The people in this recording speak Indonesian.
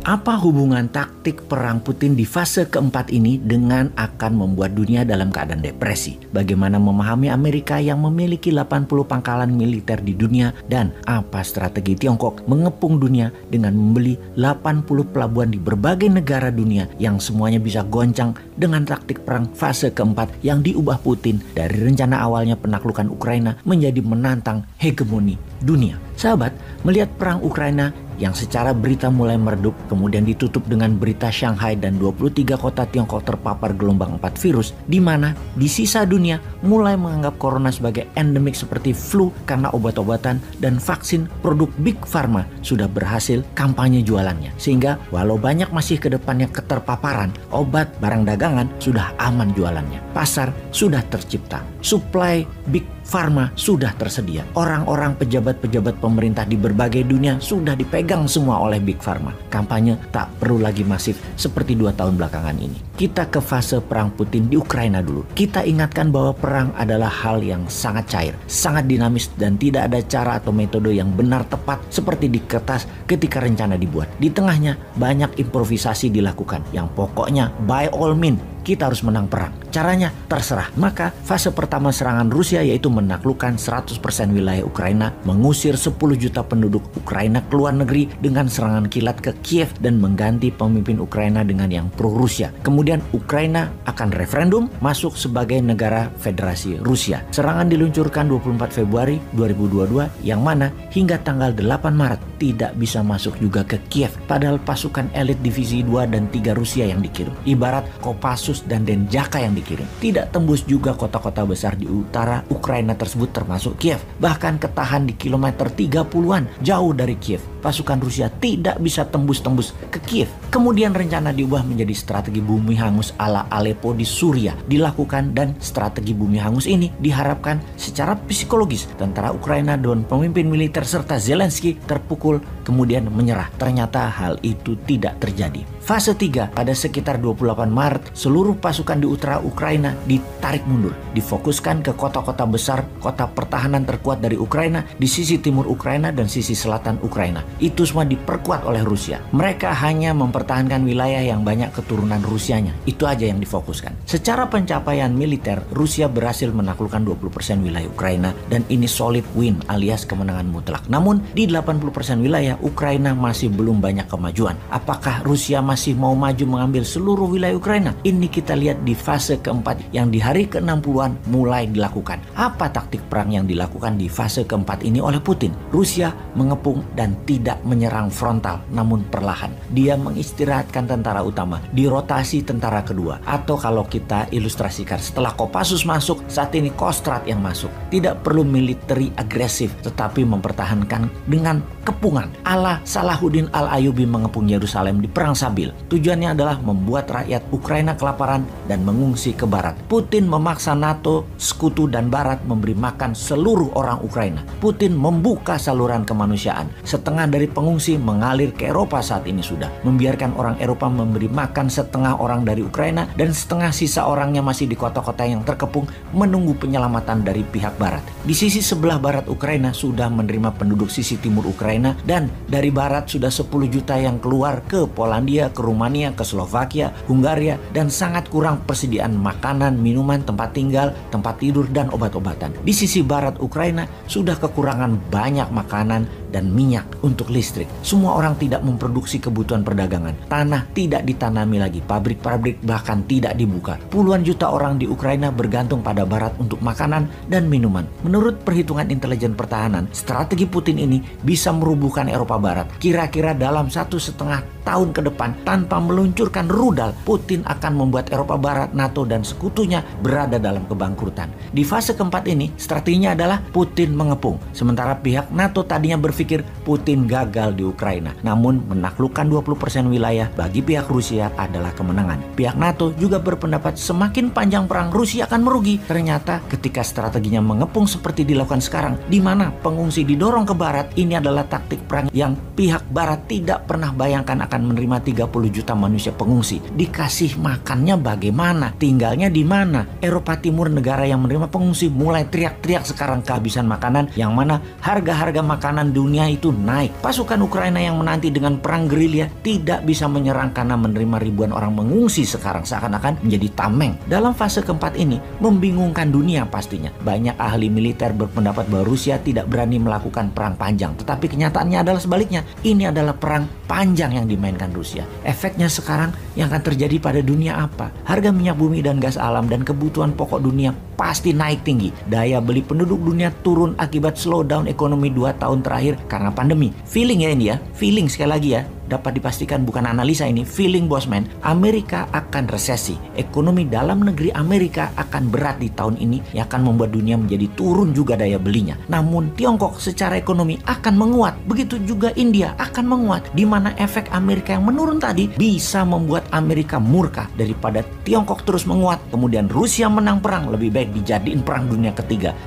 Apa hubungan taktik perang Putin di fase keempat ini dengan akan membuat dunia dalam keadaan depresi? Bagaimana memahami Amerika yang memiliki 80 pangkalan militer di dunia, dan apa strategi Tiongkok mengepung dunia dengan membeli 80 pelabuhan di berbagai negara dunia yang semuanya bisa goncang dengan taktik perang fase keempat yang diubah Putin dari rencana awalnya penaklukan Ukraina menjadi menantang hegemoni dunia. Sahabat, melihat perang Ukraina yang secara berita mulai meredup, kemudian ditutup dengan berita Shanghai dan 23 kota Tiongkok terpapar gelombang 4 virus, di mana di sisa dunia mulai menganggap corona sebagai endemik seperti flu karena obat-obatan dan vaksin produk Big Pharma sudah berhasil kampanye jualannya. Sehingga walau banyak masih ke depannya keterpaparan, obat barang dagangan sudah aman jualannya. Pasar sudah tercipta, supply Big Pharma sudah tersedia. Orang-orang pejabat-pejabat pemerintah di berbagai dunia sudah dipegang semua oleh Big Pharma. Kampanye tak perlu lagi masif seperti 2 tahun belakangan ini. Kita ke fase perang Putin di Ukraina dulu. Kita ingatkan bahwa perang adalah hal yang sangat cair, sangat dinamis, dan tidak ada cara atau metode yang benar tepat seperti di kertas ketika rencana dibuat. Di tengahnya banyak improvisasi dilakukan yang pokoknya by all means kita harus menang perang. Caranya terserah. Maka fase pertama serangan Rusia yaitu menaklukkan 100% wilayah Ukraina, mengusir 10 juta penduduk Ukraina ke luar negeri dengan serangan kilat ke Kiev dan mengganti pemimpin Ukraina dengan yang pro-Rusia. Kemudian Ukraina akan referendum masuk sebagai negara federasi Rusia. Serangan diluncurkan 24 Februari 2022 yang mana hingga tanggal 8 Maret tidak bisa masuk juga ke Kiev, padahal pasukan elit divisi 2 dan 3 Rusia yang dikirim. Ibarat Kopassus dan Denjaka yang dikirim. Tidak tembus juga kota-kota besar di utara Ukraina tersebut termasuk Kiev. Bahkan ketahan di kilometer 30-an jauh dari Kiev. Pasukan Rusia tidak bisa tembus-tembus ke Kiev. Kemudian rencana diubah menjadi strategi bumi hangus ala Aleppo di Suriah dilakukan, dan strategi bumi hangus ini diharapkan secara psikologis tentara Ukraina dan pemimpin militer serta Zelensky terpukul kemudian menyerah. Ternyata hal itu tidak terjadi. Fase 3 pada sekitar 28 Maret, seluruh pasukan di utara Ukraina ditarik mundur, difokuskan ke kota-kota besar, kota pertahanan terkuat dari Ukraina di sisi timur Ukraina dan sisi selatan Ukraina. Itu semua diperkuat oleh Rusia. Mereka hanya mempertahankan wilayah yang banyak keturunan Rusianya. Itu aja yang difokuskan. Secara pencapaian militer, Rusia berhasil menaklukkan 20% wilayah Ukraina, dan ini solid win alias kemenangan mutlak. Namun di 80% wilayah Ukraina masih belum banyak kemajuan. Apakah Rusia masih mau maju mengambil seluruh wilayah Ukraina? Ini kita lihat di fase keempat yang di hari ke-60-an mulai dilakukan. Apa taktik perang yang dilakukan di fase keempat ini oleh Putin? Rusia mengepung dan tidak menyerang frontal, namun perlahan. Dia mengistirahatkan tentara utama, dirotasi tentara kedua. Atau kalau kita ilustrasikan, setelah Kopassus masuk, saat ini Kostrad yang masuk. Tidak perlu military agresif, tetapi mempertahankan dengan kepungan. Ala Salahuddin Al-Ayyubi mengepung Yerusalem di Perang Sabil. Tujuannya adalah membuat rakyat Ukraina kelaparan dan mengungsi ke barat. Putin memaksa NATO, sekutu dan barat memberi makan seluruh orang Ukraina. Putin membuka saluran kemanusiaan. Setengah dari pengungsi mengalir ke Eropa saat ini sudah. Membiarkan orang Eropa memberi makan setengah orang dari Ukraina, dan setengah sisa orangnya masih di kota-kota yang terkepung menunggu penyelamatan dari pihak barat. Di sisi sebelah barat Ukraina sudah menerima penduduk sisi timur Ukraina, dan dari barat sudah 10 juta yang keluar ke Polandia, ke Rumania, ke Slovakia, Hungaria, dan sangat kurang persediaan makanan, minuman, tempat tinggal, tempat tidur, dan obat-obatan. Di sisi barat Ukraina sudah kekurangan banyak makanan dan minyak untuk listrik. Semua orang tidak memproduksi kebutuhan perdagangan. Tanah tidak ditanami lagi, pabrik-pabrik bahkan tidak dibuka. Puluhan juta orang di Ukraina bergantung pada barat untuk makanan dan minuman. Menurut perhitungan intelijen pertahanan, strategi Putin ini bisa merubuhkan Eropa Barat. Kira-kira dalam 1,5 tahun ke depan, tanpa meluncurkan rudal, Putin akan membuat Eropa Barat, NATO, dan sekutunya berada dalam kebangkrutan. Di fase keempat ini, strateginya adalah Putin mengepung. Sementara pihak NATO tadinya berpikir Putin gagal di Ukraina. Namun menaklukkan 20% wilayah bagi pihak Rusia adalah kemenangan. Pihak NATO juga berpendapat semakin panjang perang Rusia akan merugi. Ternyata ketika strateginya mengepung seperti dilakukan sekarang, di mana pengungsi didorong ke barat, ini adalah taktik perang yang pihak barat tidak pernah bayangkan akan menerima 30 juta manusia pengungsi. Dikasih makannya bagaimana? Tinggalnya di mana? Eropa Timur, negara yang menerima pengungsi, mulai teriak-teriak sekarang kehabisan makanan, yang mana harga-harga makanan dunia dunia itu naik. Pasukan Ukraina yang menanti dengan perang gerilya tidak bisa menyerang karena menerima ribuan orang mengungsi sekarang seakan-akan menjadi tameng. Dalam fase keempat ini membingungkan dunia pastinya. Banyak ahli militer berpendapat bahwa Rusia tidak berani melakukan perang panjang, tetapi kenyataannya adalah sebaliknya. Ini adalah perang panjang yang dimainkan Rusia. Efeknya sekarang yang akan terjadi pada dunia apa? Harga minyak bumi dan gas alam dan kebutuhan pokok dunia pasti naik tinggi. Daya beli penduduk dunia turun akibat slowdown ekonomi 2 tahun terakhir karena pandemi. Feeling ya ini ya, feeling sekali lagi ya. Dapat dipastikan bukan analisa ini, feeling bosman, Amerika akan resesi. Ekonomi dalam negeri Amerika akan berat di tahun ini yang akan membuat dunia menjadi turun juga daya belinya. Namun Tiongkok secara ekonomi akan menguat. Begitu juga India akan menguat, di mana efek Amerika yang menurun tadi bisa membuat Amerika murka. Daripada Tiongkok terus menguat, kemudian Rusia menang perang, lebih baik dijadiin perang dunia ketiga.